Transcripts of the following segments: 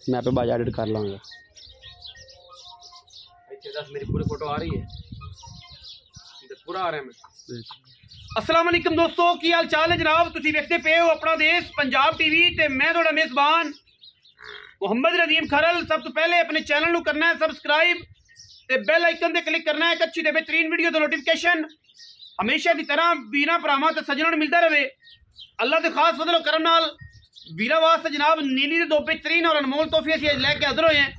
मैं पे बाद एडिट कर लाँगा। मेरी पूरी फोटो आ रही है, पूरा आ रहा है मैं। अस्सलाम वालेकुम दोस्तों, की हाल चाल है जनाब? तुसी वेखते पे हो अपना देश पंजाब टीवी ते मैं थोड़ा मेज़बान मुहम्मद नदीम खरल। सब तो पहले अपने चैनल को करना है सबसक्राइब ते बेल आइकन ते क्लिक करना है। एक अच्छी ते बेहतरीन वीडियो दा नोटिफिकेशन हमेशा की तरह वीरा भरावां ते सज्जनां नूं मिलता रहे। अल्लाह के खास फजल करम नाल वीरा वास्ते जनाब नीली दे दो बेहतरीन और अनमोल तोहफे असीं अज लैके हाज़र होए हैं।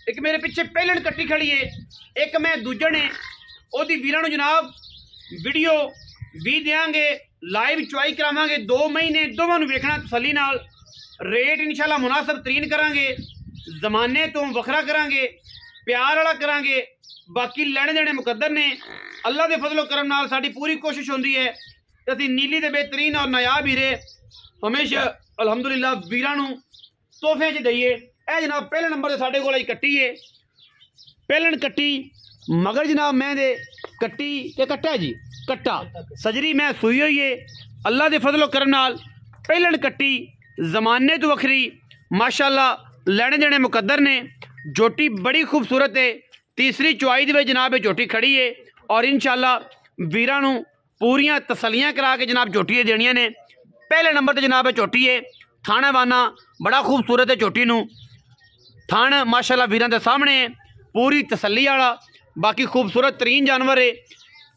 एक मेरे पिछे पहलन कट्टी खड़ी है, एक मैं दूजे ने ओदी वीरां नूं जनाब वीडियो भी देंगे, लाइव चुआई करावांगे। 2 महीने दोवां नूं वेखना तसल्ली नाल। रेट इंशाल्लाह मुनासिब तरीन करांगे, जमाने तो वखरा करांगे, प्यार वाला करांगे। बाकी लैने देने मुकद्दर ने। अल्लाह के फजलो करम नाल साडी पूरी कोशिश होंदी है कि असीं नीली दे बेहतरीन और नायाब हीरे हमेशा अलहमदुलिल्लाह वीरां नूं तोहफे च दईए। ए जनाब पहले नंबर ते साडे कोल कट्टी है, पहलन कट्टी मगर जनाब मैं दे कट्टी ते कट्टा जी कट्टा सजरी मैं सुई हुई है। अल्लाह के फजलो करम नाल पहलन कट्टी जमाने तो वखरी माशाल्लाह लैने देने मुकद्दर ने। जोटी बड़ी खूबसूरत है। तीसरी चुआई दे जनाब जोटी खड़ी है और इंशाल्लाह वीरां नूं पूरियां तसलियां करा के जनाब जोटी देनियां ने। पहले नंबर ते जनाब चोटी है, थाना वाना बड़ा खूबसूरत है। चोटी नूं थान माशाल्लाह वीरां दे सामने है, पूरी तसल्ली वाला। बाकी खूबसूरत तरीन जानवर है।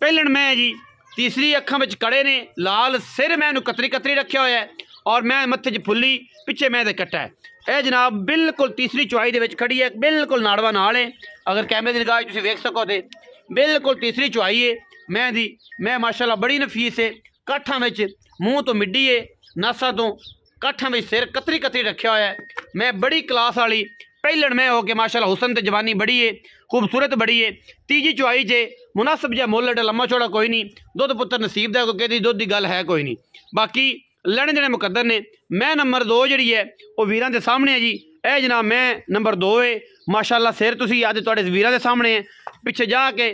पहलन मैं जी तीसरी अखां विच कड़े ने, लाल सिर मैं कतरी कतरी रखा हुआ है और मैं मत्थे च फुल्ली, पिछे मैं कट्टा है। यह जनाब बिल्कुल तीसरी चुआई दे विच खड़ी है, बिल्कुल नाड़वा नाल है। अगर कैमरे की निगाह तुसीं वेख सको तो बिल्कुल तीसरी चुआई है मैं दी। मैं माशाल्लाह बड़ी नफीस है, काठां विच मूँह तो मिड्डी है, नासा तो काठां विच सिर कतरी कतरी रखा हुआ है। मैं बड़ी क्लास वाली पहलन मैं हो के माशाल्लाह हुसन ते जवानी बड़ी है, खूबसूरत बड़ी है। तीजी चुआई च मुनासिब जहा मुल एडा लम्मा चौड़ा कोई नहीं, दुध पुत्र नसीब दा कोई कहती दुध की गल है कोई नहीं। बाकी लैने देने मुकद्दर ने। मैं नंबर 2 जी है वह वीरां दे सामने है जी। ए जनाब मैं नंबर 2 है माशाल्लाह। सिर तुसीं अज तुहाडे वीरां दे सामने है, पिछे जाके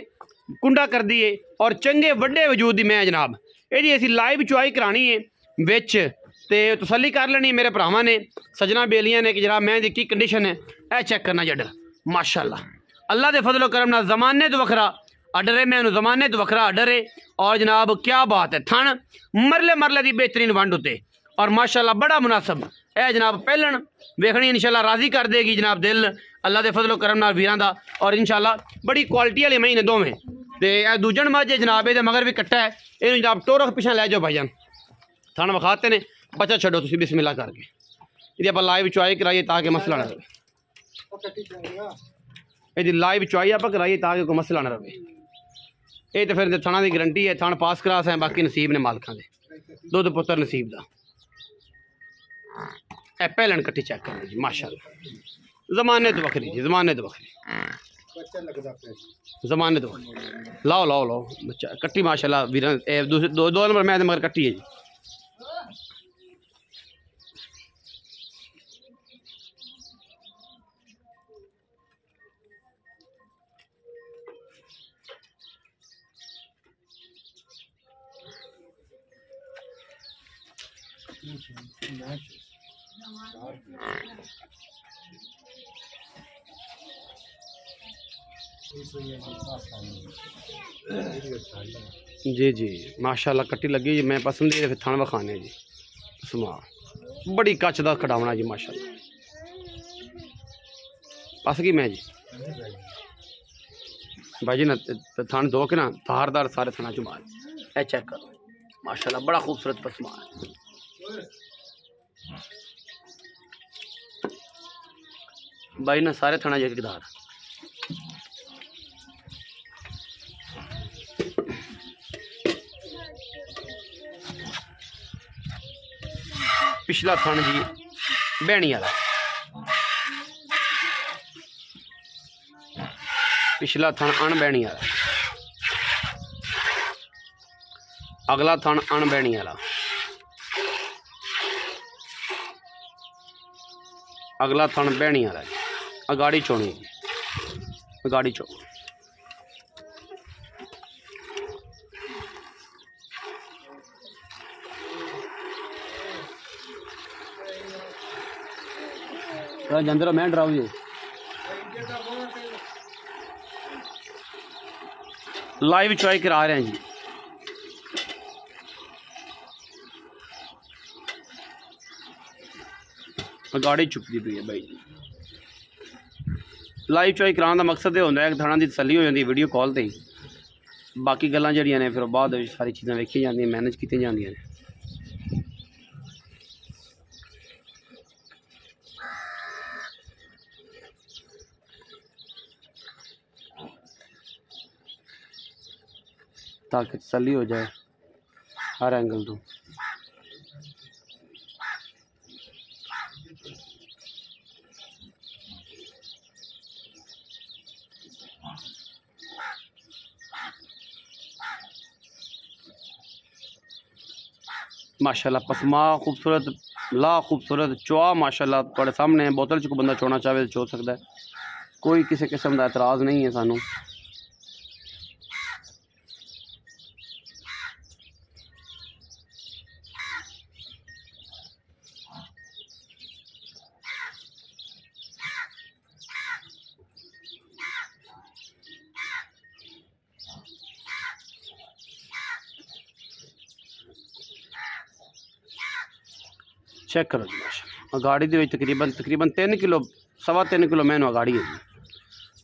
कुंडा कर दी है और चंगे वड्डे वजूद दी मैं जनाब ये असीं लाइव चुआई करानी है विच ते तसल्ली कर लेनी मेरे भरावां ने सजना बेलियां ने कि जनाब मैं दी की कंडीशन है। ए चेक करना जडर माशाल्लाह अल्लाह के फजलो करम नाल जमाने तो वखरा अडर है, मैं जमाने तो वखरा अडर है। और जनाब क्या बात है, थन मरले मरले की बेहतरीन वंड उत्ते और माशाल्लाह बड़ा मुनासिब। ए जनाब पहलन वेखनी इंशाल्लाह राजी कर देगी जनाब दिल अल्लाह के फजलो करम नाल वीरां दा। और इंशाल्लाह बड़ी क्वालिटी वाले महीने दोवें ते ए दूजन मज जनाब ये मगर भी कट्टा है। इन्हूं जनाब टोरख पिछा लै जाओ भाईजान, थन विखाते ने। बच्चा छड्डो तुसीं बिस्मिल्लाह करके ये आप लाइव चुआई कराइए ताकि मसला ना रहे। ये लाइव चुआई आप कराइए ताकि कोई मसला ना रहे। ये तो फिर थाना की गारंटी है, थान पास क्रास है, बाकी नसीब ने मालकां दे, दुध पुत्र नसीब दा। ए पहलन कट्टी चेक कर जी माशाल्लाह जमाने तो वखरी जी, जमाने तो वखरी, जमाने तो वखरी। लाओ लाओ लाओ बच्चा कट्टी माशाल्लाह वीरां। दूसरे 2 नंबर मैं मगर कट्टी है जी। जी जी माशाल्लाह कट्टी लगी जी, मैं पसंद है। फिर थान बखाने जी समा बड़ी कच का खड़ावना जी माशाल्लाह। बस की मैं जी भाई जी ना थान दो के ना धारदार सारे थाना चुमार। ए चेक करो माशाल्लाह बड़ा खूबसूरत पसमा है। भाई ना सारे थाना जगदार पिछला थान जी बैणी वाला, पिछला थान अणबैणी वाला, अगला थान अणबैणी वाला, अगला थान बैणी वाला, अगाड़ी चोनी, अगाड़ी चो जंदर मैं डराऊ जी लाइव चॉइस करा रहे हैं जी। गाड़ी चुकती पई है भाई जी। लाइव चॉइस कराने का मकसद यह होता है कि थाना की तसली हो जाती है वीडियो कॉल से ही। बाकी गल्लां जड़ियां ने फिर बाद सारी चीज़ां वेखी जांदियां मैनेज की जांदियां ने। ताकि तसली हो जाए हर एंगल तो। माशाल्लाह पसमा खूबसूरत ला खूबसूरत चुआ माशाल्लाह थोड़े सामने बोतल च कोई बंदा चोना चाहे तो चो सकता है। कोई किसी किस्म का एतराज़ नहीं है सानू। चेक करो जी माशा गाड़ी के तकरीबन 3 किलो 3.25 किलो मैनू गाड़ी है जी।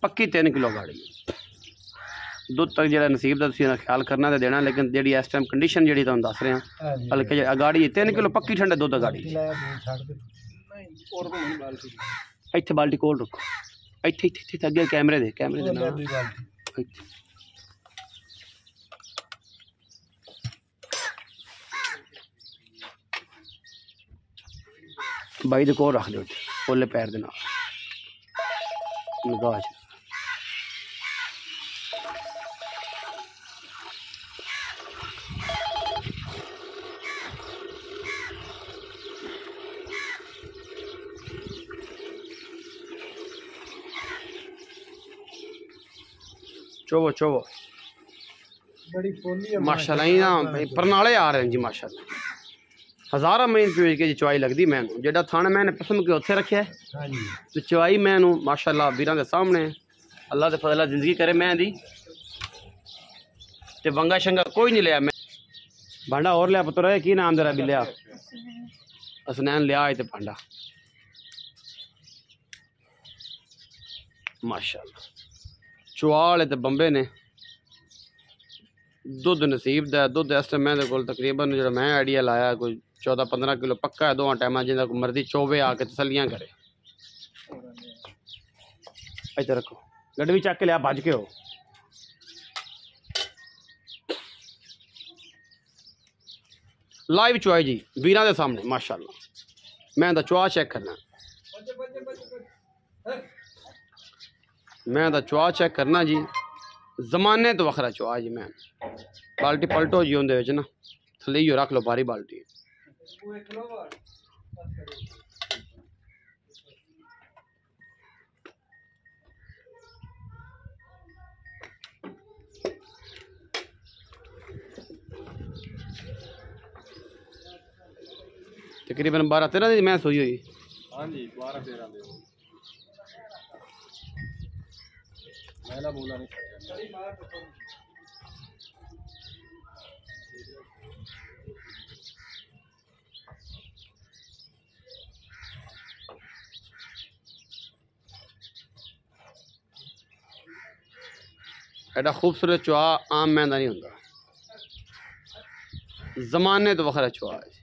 पक्की 3 किलो गाड़ी है। दुध तक जो नसीब का ख्याल करना तो देना लेकिन जी इस टाइम कंडीशन जी तुम दस रहे हैं हल्के गाड़ी 3 किलो पक्की ठंडे दुध गाड़ी। इतने बाल्टी कोल रखो इतने अगे कैमरे दे बाई दे कोल रख दो ओले पैर दे नाल निगाह चोवो चोवो बड़ी फोली है माशाल्लाह। ही ना परनाले आ रहे हैं जी माशाल्लाह। हज़ारा महीन पी की चवाई लगती मैनू जेड़ा थाना मैंने पसंद के उत्थे रखे तो चवाई मैनू माशाल्लाह वीरां दे सामने अल्लाह दे फजला जिंदगी करे मैं दी ते वंगा शंगा कोई नहीं लिया। मैं भांडा और लिया पुत्र की नाम तेरा भी लिया असनैन लिया ते भांडा माशाल्लाह चुआल ते बंबे ने दुध नसीब दा दुध इस टाइम मेरे को तकरीबन जो मैं आइडिया लाया कोई 14-15 किलो पक्का है दोवां टाइम जिंदा को मर्जी चोवे आके तसलियां करे। इधर रखो गड्डी भी चक के लिया भज के हो लाइव चुआई जी वीरां दे सामने माशाल्लाह। मैं दा चुआ चेक करना चेक करना जी जमाने तो वखरा चुआ जी। मैं बाल्टी पलटो जी उनदे विच ना थल्ले ही रख लो भारी बाल्टी तकरीबन 12-13 दी मैच हुई हुई। हाँ जी 12-13 दे मैला बोला नहीं एडा खूबसूरत चुआ आम मैंदा नहीं होंदा जमाने तो वखरा चुआ है।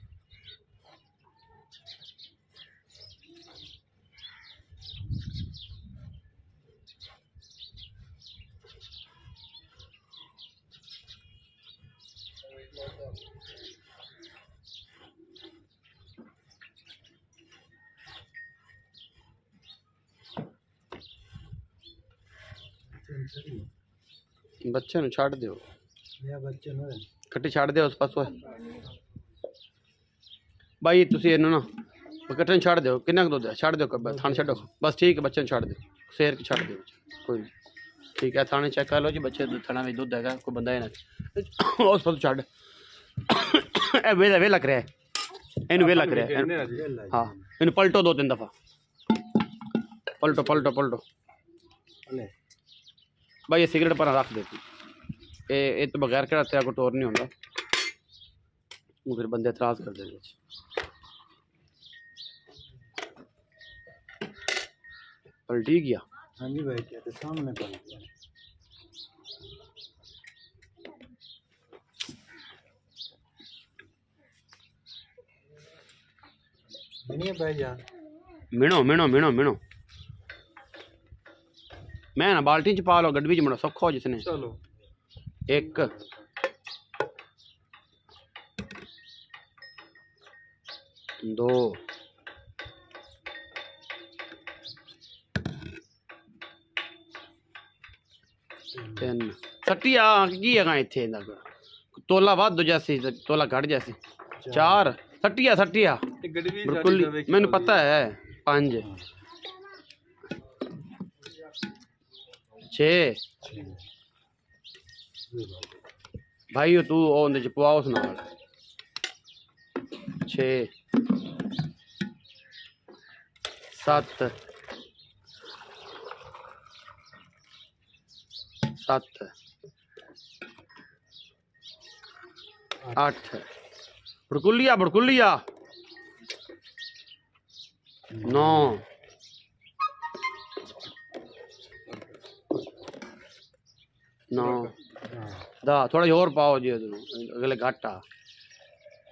बच्चे नु छाड़ दो कट्टी छाड़ दो उस पासों भाई तुसी इन्हों ना कट्टे छाड़ दो किन्ना दुध है छाड़ दो थाने छो बस ठीक है बच्चे छाड़ दो शेर के छाड़ दो कोई नहीं ठीक है थाने चेक कर लो जी बच्चे थाना में दुध है कोई बंदा है ना उस पासों छाड़ वेला कर इन वेला कर हाँ इन पलटो 2-3 दफ़ा पलटो पलटो पलटो भाई ये सिगरेट पर रख देती ये तो बगैर केड़ा तेरा को टोर नहीं होता वो फिर बंदे एतराज कर देंगे पलटी गया। हाँ जी भाई क्या सामने पलट गया नहीं भाई यार मिनो मिनो मिनो मिनो मैं ना बाल्टी च पा लो गड्डी च मुड़ा सौखा हो जिसने चलो एक दो तीन सट्टिया की है इत्थे तोला वाद जैसी तोला घट जैसी चार सट्टिया सट्टिया बिल्कुल मैंने पता है पांच छे भाई तू ओंदे च पवा उस नाल छे सत्त सत्त अठ बड़कुलिया बड़कुलिया नौ नौ दा थोड़ा और पाओ जी अगले घट आ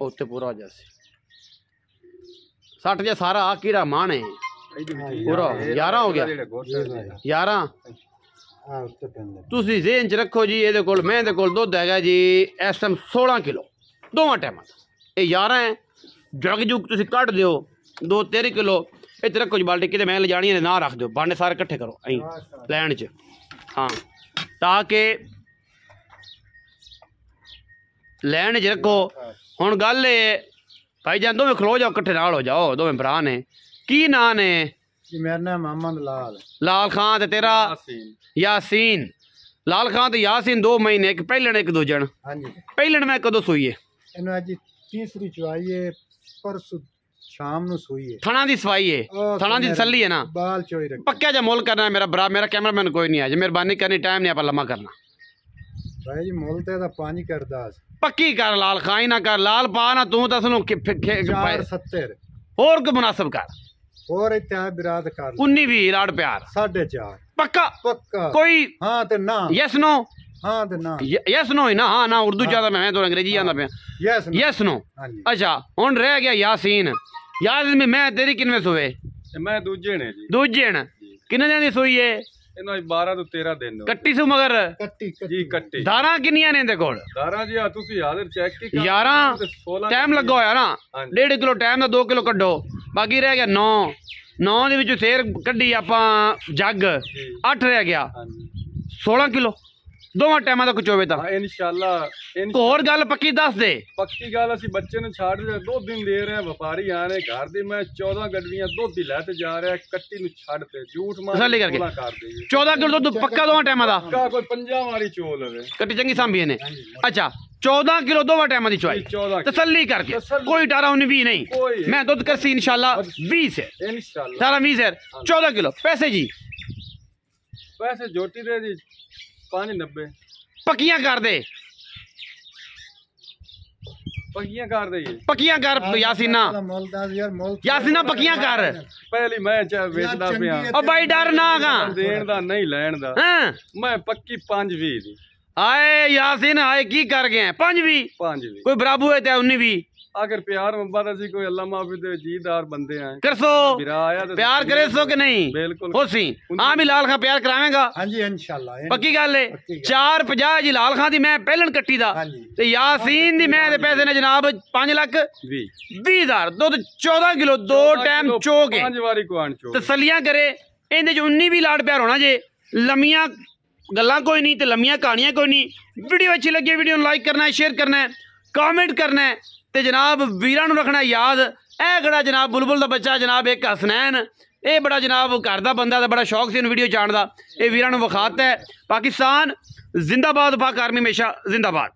उत्ते पूरा हो जाए 60 जे सारा आ कीड़ा मान है पूरा 11 हो गया 11 तुसी ज़हन च रखो जी ये मैं दुध है जी इस टाइम 16 किलो दोवां टाइम ये 11 है जग जुग तुसी कट दो 2-3 किलो इतने रखो जी बाल्टी किते मैं ले जानी है ना रख दो बांडे सारे इकट्ठे करो अं लैन च हाँ ताकि लैन च रखो हुण गल भाई जान दोवें खलो जाओ इकट्ठे नाल हो जाओ दोवें भरा ने की नां ने मेरा नाम मोहम्मद लाल खान ते तेरा यासीन लाल खान ते यासीन 2 महीने एक पहलन एक दूजन हाँ जी पहलन मैं कदों सूई है इन्हों अज तीसरी चवाई है परसों शाम नु सूई है थणा दी सवाई है थणा दी तसल्ली है ना बाल चोई रख पक्का जा मोल करना है मेरा बरा मेरा कैमरामैन कोई नहीं है मेहरबानी करनी टाइम नहीं आप लम्मा करना भाई जी मोल ते दा पानी करदा पक्की कर लाल खाई ना कर लाल पा ना तू तो 470 और को मुनासिब कर और इत्ते बिराद कर 19-20 लाड़ प्यार 4.5 पक्का पक्का कोई हाँ ते ना यस नो हाँ ते ना यस नो ही ना हाँ ना उर्दू ज्यादा मैं तो अंग्रेजी जाना पे यस नो अच्छा हुन रह गया यासीन यासीन में मैं तेरी किनवे सोए मैं दूजे ने जी दूजे ने किन्ने दिन दी सोई है इन्हों 12 ਤੋਂ 13 दिन कट्टी सु मगर कट्टी जी कट्टी दारा किन्नियां ने इहदे कोल दारा जी आ तुसी हाजिर चेक की 11 टाइम लगा होया ना 1.5 किलो टाइम दा 2 किलो कड्डो बाकी रह गया 9 ਦੇ ਵਿੱਚੋਂ ਸੇਰ ਕੱਢੀ ਆਪਾਂ ਜੱਗ 8 ਰਹਿ ਗਿਆ 16 ਕਿਲੋ ਦੋਵਾਂ ਟਾਈਮਾਂ ਦਾ ਕੁਚੋਵੇ ਤਾਂ ਇਨਸ਼ਾਅੱਲਾ ਹੋਰ ਗੱਲ ਪੱਕੀ ਦੱਸ ਦੇ ਪੱਕੀ ਗੱਲ ਅਸੀਂ ਬੱਚੇ ਨੂੰ ਛੱਡ ਦੇ 2 ਦਿਨ ਦੇ ਰਹੇ ਵਪਾਰੀ ਆ ਰਹੇ ਘਰ ਦੇ ਮੈਂ 14 ਗੱਡੀਆਂ ਦੁੱਧ ਹੀ ਲੈ ਤੇ ਜਾ ਰਿਹਾ ਕੱਟੀ ਨੂੰ ਛੱਡ ਤੇ ਝੂਠ ਮਾਰ ਤਸੱਲੀ ਕਰਕੇ 14 ਕਿਲੋ ਦੁੱਧ ਪੱਕਾ ਦੋਵਾਂ ਟਾਈਮਾਂ ਦਾ ਪੱਕਾ ਕੋਈ 50 ਵਾਲੀ ਚੋਲ ਹੋਵੇ ਕੱਟੀ ਚੰਗੀ ਸਾਂਭੀ ਨੇ ਅੱਛਾ 14 किलो दोवां टाइम की चवाई तसल्ली करके कोई 18-19-20 नहीं मैं दुध करसी इंशाल्लाह 20 है इंशाल्लाह 20 है 14 किलो पैसे जी पैसे जोटी दे जी 590 पक्कियां कर दे पक्कियां कर यासीना यासीना पक्कियां कर पहली मैं वेचदा पिया ओ भाई डर ना गा देन दा नहीं लैन दा हां मैं पक्की 520 दी आए यासीन आए की कर गए 520 कोई बराबू है 19-20 अगर प्यार मोहब्बत असी कोई अल्लाह माफी दे जीदार बंदे हैं करसो प्यार करे सो कि नहीं बिल्कुल होसी हां भी लाल खां प्यार करावेगा हां जी इंशाल्लाह पक्की गल है 450 जी लाल खां दी मैं पहलन कट्टी दा ते यासीन दी मैं दे पैसे ने जनाब 5,20,000 दुध 14 किलो 2 टाइम चो के 5 वारी कोण चो तसल्लियां करे इहदे च 19 भी लाड़ प्यार होना जे लम्मियां गल्लां कोई नहीं तो लम्मियां कहानियां कोई नहीं वीडियो अच्छी लगी वीडियो लाइक करना है शेयर करना है कमेंट करना है ते जनाब वीरां नूं रखना याद ए गड़ा जनाब बुलबुल दा बच्चा जनाब एक हसनैन ये बड़ा जनाब घर दा बंदा दा बड़ा शौक से वीडियो चाण दा ये वीरां नूं विखाता है पाकिस्तान जिंदाबाद पाक आर्मी हमेशा जिंदाबाद।